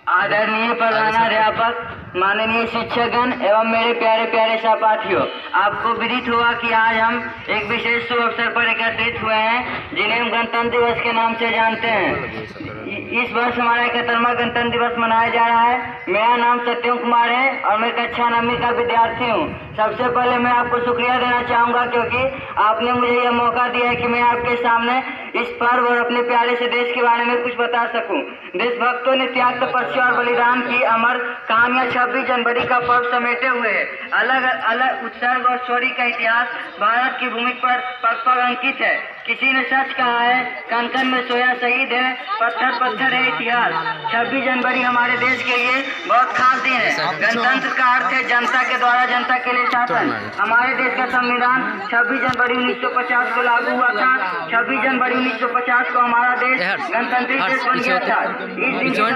आदरणीय प्रधानाध्यापक, माननीय शिक्षकगण एवं मेरे प्यारे प्यारे सहपाठियों, आपको विदित हुआ कि आज हम एक विशेष शुभ अवसर पर एकत्रित हुए हैं, जिन्हें हम गणतंत्र दिवस के नाम से जानते हैं। इस वर्ष हमारा 71वां गणतंत्र दिवस मनाया जा रहा है। मेरा नाम सत्यम कुमार है और मैं कक्षा 9वीं का विद्यार्थी हूँ। सबसे पहले मैं आपको शुक्रिया देना चाहूँगा, क्योंकि आपने मुझे यह मौका दिया है कि मैं आपके सामने इस पर्व और अपने प्यारे से देश के बारे में कुछ बता सकूं। देशभक्तों ने त्याग, तपस्या और बलिदान की अमर कहानियां 26 जनवरी का पर्व समेटे हुए है। अलग अलग उत्सर्ग और शौर्य का इतिहास भारत की भूमि पर पग पग अंकित है। किसी ने सच कहा है, कण कण में सोया शहीद है, पत्थर पत्थर है इतिहास। 26 जनवरी हमारे देश के लिए बहुत खास दिन है। गणतंत्र का अर्थ है जनता के द्वारा जनता के लिए शासन। हमारे देश का संविधान 26 जनवरी 1950 को लागू हुआ था। 26 जनवरी 1950 को हमारा देश गणतंत्रित देश बन गया था। इस दिन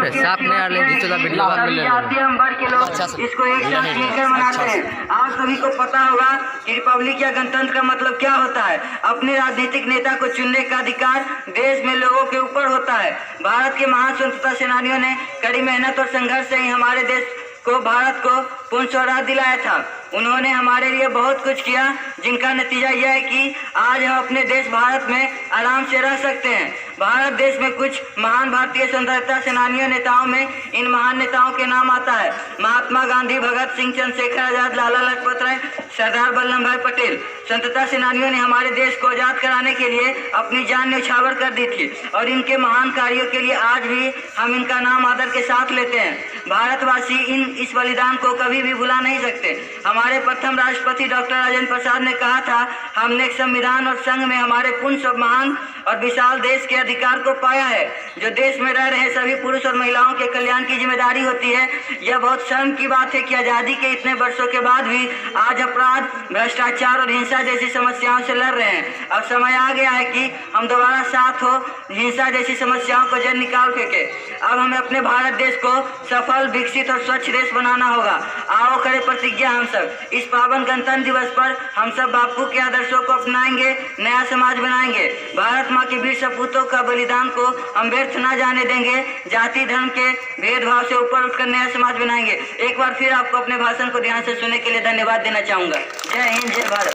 जातीय हम वर्ग के लोग इसको एक साथ मिलकर मनाते हैं। आप सभी को पता होगा कि रिपब्लिक या गणतंत्र का मतलब क्या होता है। अपने राजनीतिक नेता को चुनने का अधिकार देश में लोगों के ऊपर होता है। भारत के महान स्वतंत्रता सेनानियों ने कड़ी मेहनत और संघर्ष से ही हमारे देश को, भारत को पूर्ण स्वराज दिलाया था। उन्होंने हमारे लिए बहुत कुछ किया, जिनका नतीजा यह है कि आज हम अपने देश भारत में आराम से रह सकते हैं। भारत देश में कुछ महान भारतीय स्वतंत्रता सेनानियों नेताओं में इन महान नेताओं के नाम आता है: महात्मा गांधी, भगत सिंह, चंद्रशेखर आजाद, लाला लाजपत राय, सरदार वल्लभ भाई पटेल। स्वतंत्रता सेनानियों ने हमारे देश को आजाद कराने के लिए अपनी जान न्यौछावर कर दी थी और इनके महान कार्यों के लिए आज भी हम इनका नाम आदर के साथ लेते हैं। भारतवासी इस बलिदान को कभी भी भुला नहीं सकते। हमारे प्रथम राष्ट्रपति डॉक्टर राजेंद्र प्रसाद ने कहा था, हमने संविधान और संघ में हमारे पूर्ण महान और विशाल देश के अधिकार को पाया है, जो देश में रह रहे सभी पुरुष और महिलाओं के कल्याण की जिम्मेदारी होती है। यह बहुत शर्म की बात है कि आज़ादी के इतने वर्षों के बाद भी आज अपराध, भ्रष्टाचार और हिंसा जैसी समस्याओं से लड़ रहे हैं। अब समय आ गया है कि हम दोबारा साथ हो हिंसा जैसी समस्याओं को जड़ निकाल फेंके। अब हमें अपने भारत देश को सफल, विकसित और स्वच्छ देश बनाना होगा। आओ करें प्रतिज्ञा हम सब। इस पावन गणतंत्र दिवस पर हम सब बापू के आदर्शों को अपनाएंगे, नया समाज बनाएंगे। भारत माँ के वीर सपूतों का बलिदान को हम व्यर्थ न जाने देंगे। जाति धर्म के भेदभाव से ऊपर उठकर नया समाज बनाएंगे। एक बार फिर आपको अपने भाषण को ध्यान से सुनने के लिए धन्यवाद देना चाहूँगा। जय हिंद, जय भारत।